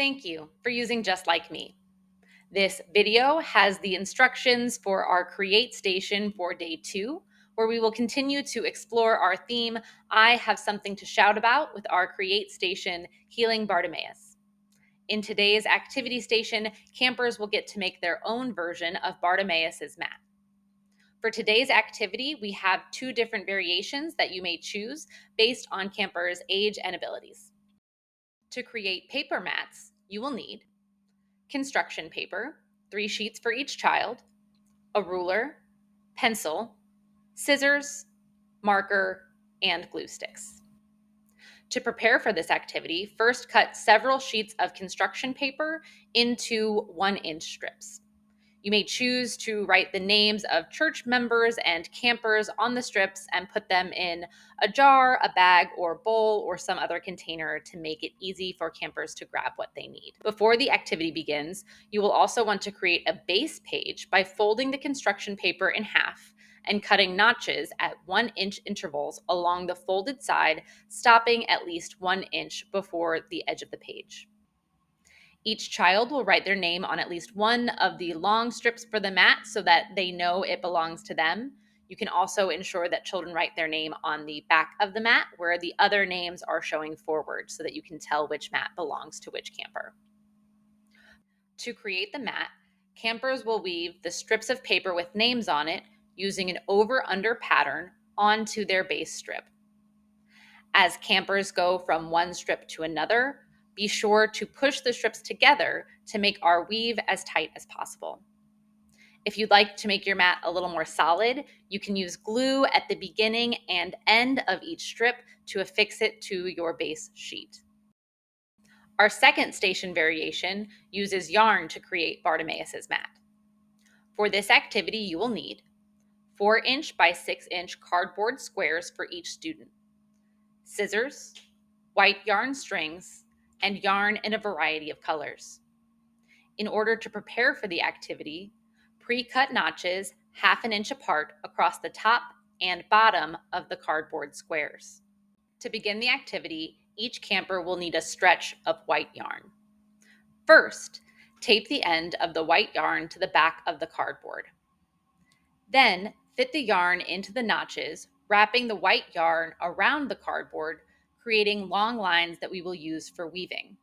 Thank you for using Just Like Me. This video has the instructions for our Create Station for Day 2, where we will continue to explore our theme, I Have Something to Shout About, with our Create Station, Healing Bartimaeus. In today's activity station, campers will get to make their own version of Bartimaeus' mat. For today's activity, we have 2 different variations that you may choose based on campers' age and abilities. To create paper mats, you will need construction paper, 3 sheets for each child, a ruler, pencil, scissors, marker, and glue sticks. To prepare for this activity, first cut several sheets of construction paper into 1-inch strips. You may choose to write the names of church members and campers on the strips and put them in a jar, a bag, or bowl, or some other container to make it easy for campers to grab what they need. Before the activity begins, you will also want to create a base page by folding the construction paper in half and cutting notches at 1-inch intervals along the folded side, stopping at least 1 inch before the edge of the page. Each child will write their name on at least one of the long strips for the mat so that they know it belongs to them. You can also ensure that children write their name on the back of the mat where the other names are showing forward so that you can tell which mat belongs to which camper. To create the mat, campers will weave the strips of paper with names on it using an over-under pattern onto their base strip. As campers go from one strip to another, be sure to push the strips together to make our weave as tight as possible. If you'd like to make your mat a little more solid, you can use glue at the beginning and end of each strip to affix it to your base sheet. Our second station variation uses yarn to create Bartimaeus' mat. For this activity, you will need 4-inch by 6-inch cardboard squares for each student, scissors, white yarn strings, and yarn in a variety of colors. In order to prepare for the activity, pre-cut notches 1/2 inch apart across the top and bottom of the cardboard squares. To begin the activity, each camper will need a stretch of white yarn. First, tape the end of the white yarn to the back of the cardboard. Then, fit the yarn into the notches, wrapping the white yarn around the cardboard, creating long lines that we will use for weaving.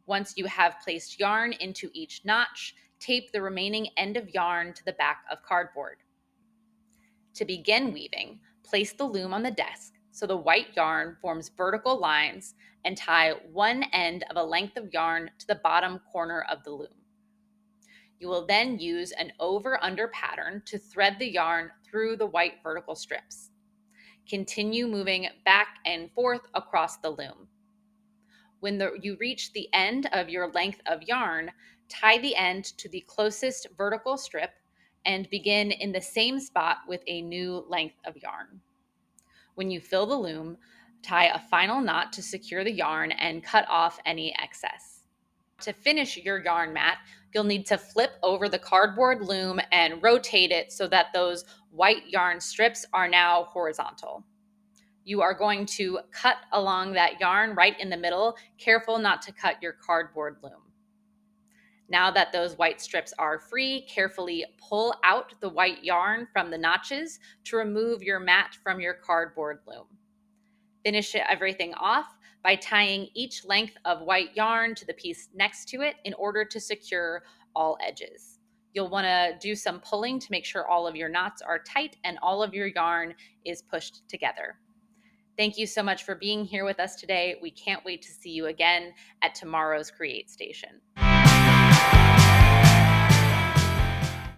Once you have placed yarn into each notch, tape the remaining end of yarn to the back of cardboard. To begin weaving, place the loom on the desk so the white yarn forms vertical lines and tie one end of a length of yarn to the bottom corner of the loom. You will then use an over-under pattern to thread the yarn through the white vertical strips. Continue moving back and forth across the loom. When you reach the end of your length of yarn, tie the end to the closest vertical strip and begin in the same spot with a new length of yarn. When you fill the loom, tie a final knot to secure the yarn and cut off any excess. To finish your yarn mat, you'll need to flip over the cardboard loom and rotate it so that those white yarn strips are now horizontal. You are going to cut along that yarn right in the middle, careful not to cut your cardboard loom. Now that those white strips are free, carefully pull out the white yarn from the notches to remove your mat from your cardboard loom. Finish everything off by tying each length of white yarn to the piece next to it in order to secure all edges. You'll want to do some pulling to make sure all of your knots are tight and all of your yarn is pushed together. Thank you so much for being here with us today. We can't wait to see you again at tomorrow's Create Station.